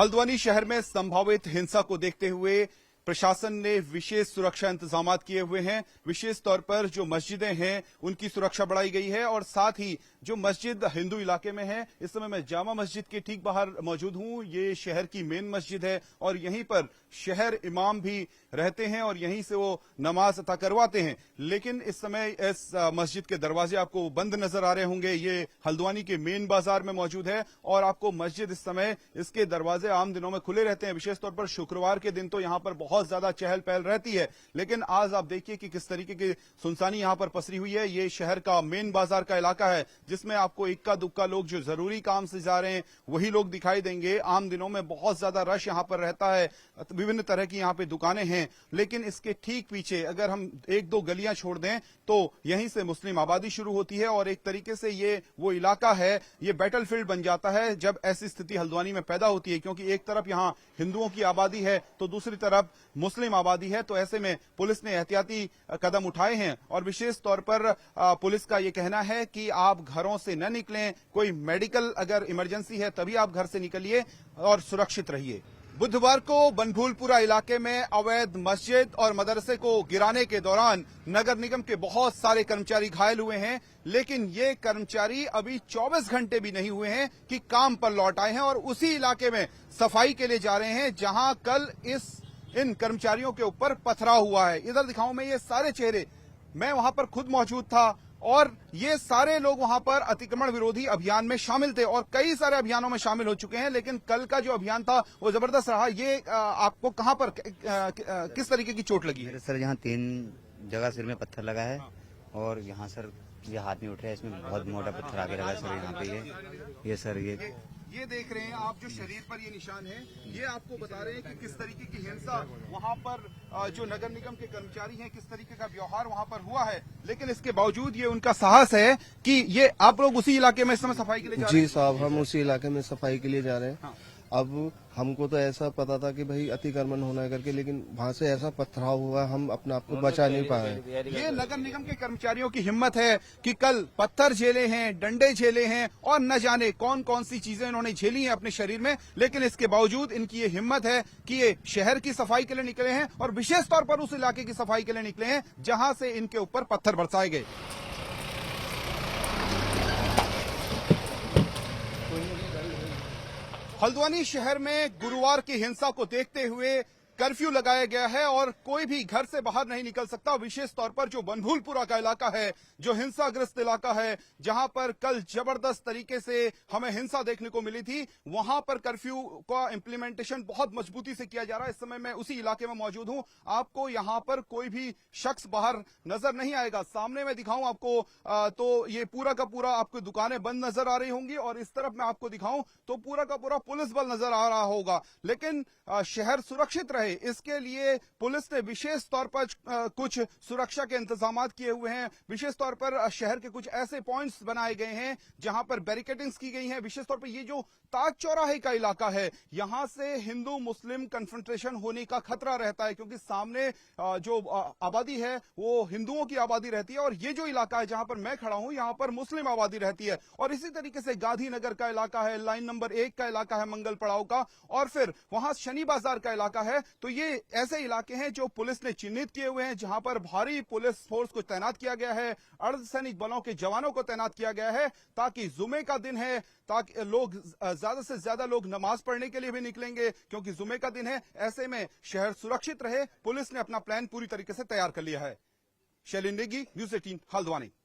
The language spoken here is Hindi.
हल्द्वानी शहर में संभावित हिंसा को देखते हुए प्रशासन ने विशेष सुरक्षा इंतजाम किए हुए हैं। विशेष तौर पर जो मस्जिदें हैं उनकी सुरक्षा बढ़ाई गई है और साथ ही जो मस्जिद हिंदू इलाके में है, इस समय मैं जामा मस्जिद के ठीक बाहर मौजूद हूं। ये शहर की मेन मस्जिद है और यहीं पर शहर इमाम भी रहते हैं और यहीं से वो नमाज अता करवाते हैं। लेकिन इस समय इस मस्जिद के दरवाजे आपको बंद नजर आ रहे होंगे। ये हल्द्वानी के मेन बाजार में मौजूद है और आपको मस्जिद इस समय इसके दरवाजे आम दिनों में खुले रहते हैं। विशेष तौर पर शुक्रवार के दिन तो यहां पर बहुत ज्यादा चहल पहल रहती है, लेकिन आज आप देखिए कि किस तरीके की सुनसानी यहां पर पसरी हुई है। ये शहर का मेन बाजार का इलाका है जिसमें आपको इक्का दुक्का लोग जो जरूरी काम से जा रहे हैं वही लोग दिखाई देंगे। आम दिनों में बहुत ज्यादा रश यहां पर रहता है, विभिन्न तरह की यहां पे दुकानें हैं, लेकिन इसके ठीक पीछे अगर हम एक दो गलियां छोड़ दें तो यहीं से मुस्लिम आबादी शुरू होती है और एक तरीके से ये वो इलाका है, ये बैटलफील्ड बन जाता है जब ऐसी स्थिति हल्द्वानी में पैदा होती है। क्योंकि एक तरफ यहां हिंदुओं की आबादी है तो दूसरी तरफ मुस्लिम आबादी है, तो ऐसे में पुलिस ने एहतियाती कदम उठाए हैं और विशेष तौर पर पुलिस का यह कहना है कि आप घरों से न निकलें, कोई मेडिकल अगर इमरजेंसी है तभी आप घर से निकलिए और सुरक्षित रहिए। बुधवार को बनभूलपुरा इलाके में अवैध मस्जिद और मदरसे को गिराने के दौरान नगर निगम के बहुत सारे कर्मचारी घायल हुए हैं, लेकिन ये कर्मचारी अभी 24 घंटे भी नहीं हुए हैं कि काम पर लौट आए हैं और उसी इलाके में सफाई के लिए जा रहे हैं जहां कल इन कर्मचारियों के ऊपर पथराव हुआ है। इधर दिखाऊं मैं ये सारे चेहरे, मैं वहां पर खुद मौजूद था और ये सारे लोग वहां पर अतिक्रमण विरोधी अभियान में शामिल थे और कई सारे अभियानों में शामिल हो चुके हैं, लेकिन कल का जो अभियान था वो जबरदस्त रहा। ये आपको कहां पर किस तरीके की चोट लगी है? सर यहाँ 3 जगह सिर में पत्थर लगा है और यहाँ सर ये हाथ नहीं उठ रहा है, इसमें बहुत मोटा पत्थर आगे लगा सर यहाँ पे। ये सर ये देख रहे हैं आप जो शरीर पर ये निशान है, ये आपको बता रहे हैं कि किस तरीके की हिंसा वहां पर जो नगर निगम के कर्मचारी हैं किस तरीके का व्यवहार वहां पर हुआ है। लेकिन इसके बावजूद ये उनका साहस है कि ये आप लोग उसी इलाके में इस समय सफाई के लिए जा रहे हैं। जी साहब, हम उसी इलाके में सफाई के लिए जा रहे हैं। हाँ। अब हमको तो ऐसा पता था कि भाई अतिक्रमण होना है करके, लेकिन वहाँ से ऐसा पथराव हुआ, हम अपने आप को बचा नहीं पाए। ये नगर निगम के कर्मचारियों की हिम्मत है कि कल पत्थर झेले हैं, डंडे झेले हैं और न जाने कौन कौन सी चीजें इन्होंने झेली हैं अपने शरीर में, लेकिन इसके बावजूद इनकी ये हिम्मत है कि ये शहर की सफाई के लिए निकले हैं और विशेष तौर पर उस इलाके की सफाई के लिए निकले हैं जहां से इनके ऊपर पत्थर बरसाए गए। हल्द्वानी शहर में गुरुवार की हिंसा को देखते हुए कर्फ्यू लगाया गया है और कोई भी घर से बाहर नहीं निकल सकता। विशेष तौर पर जो बनभूलपुरा का इलाका है, जो हिंसाग्रस्त इलाका है, जहां पर कल जबरदस्त तरीके से हमें हिंसा देखने को मिली थी, वहां पर कर्फ्यू का इंप्लीमेंटेशन बहुत मजबूती से किया जा रहा है। इस समय मैं उसी इलाके में मौजूद हूं। आपको यहां पर कोई भी शख्स बाहर नजर नहीं आएगा। सामने मैं दिखाऊं आपको तो ये पूरा का पूरा आपको दुकानें बंद नजर आ रही होंगी और इस तरफ मैं आपको दिखाऊं तो पूरा का पूरा पुलिस बल नजर आ रहा होगा। लेकिन शहर सुरक्षित रहे इसके लिए पुलिस ने विशेष तौर पर कुछ सुरक्षा के इंतजाम किए हुए हैं। विशेष तौर पर शहर के कुछ ऐसे पॉइंट्स बनाए गए हैं जहां पर बैरिकेडिंग्स की गई हैं। विशेष तौर पर ये जो ताज चौराहे का इलाका है, यहां से हिंदू मुस्लिम कन्फ्रंटेशन होने का खतरा रहता है क्योंकि सामने जो आबादी है वो हिंदुओं की आबादी रहती है और ये जो इलाका है जहां पर मैं खड़ा हूं यहां पर मुस्लिम आबादी रहती है। और इसी तरीके से गांधीनगर का इलाका है, लाइन नंबर 1 का इलाका है मंगल पड़ाव का, और फिर वहां शनि बाजार का इलाका है। तो ये ऐसे इलाके हैं जो पुलिस ने चिन्हित किए हुए हैं जहां पर भारी पुलिस फोर्स को तैनात किया गया है, अर्धसैनिक बलों के जवानों को तैनात किया गया है ताकि जुमे का दिन है, ताकि लोग ज्यादा से ज्यादा लोग नमाज पढ़ने के लिए भी निकलेंगे क्योंकि जुमे का दिन है। ऐसे में शहर सुरक्षित रहे, पुलिस ने अपना प्लान पूरी तरीके से तैयार कर लिया है। शैलेंद्र नेगी, न्यूज़ 18 हल्द्वानी।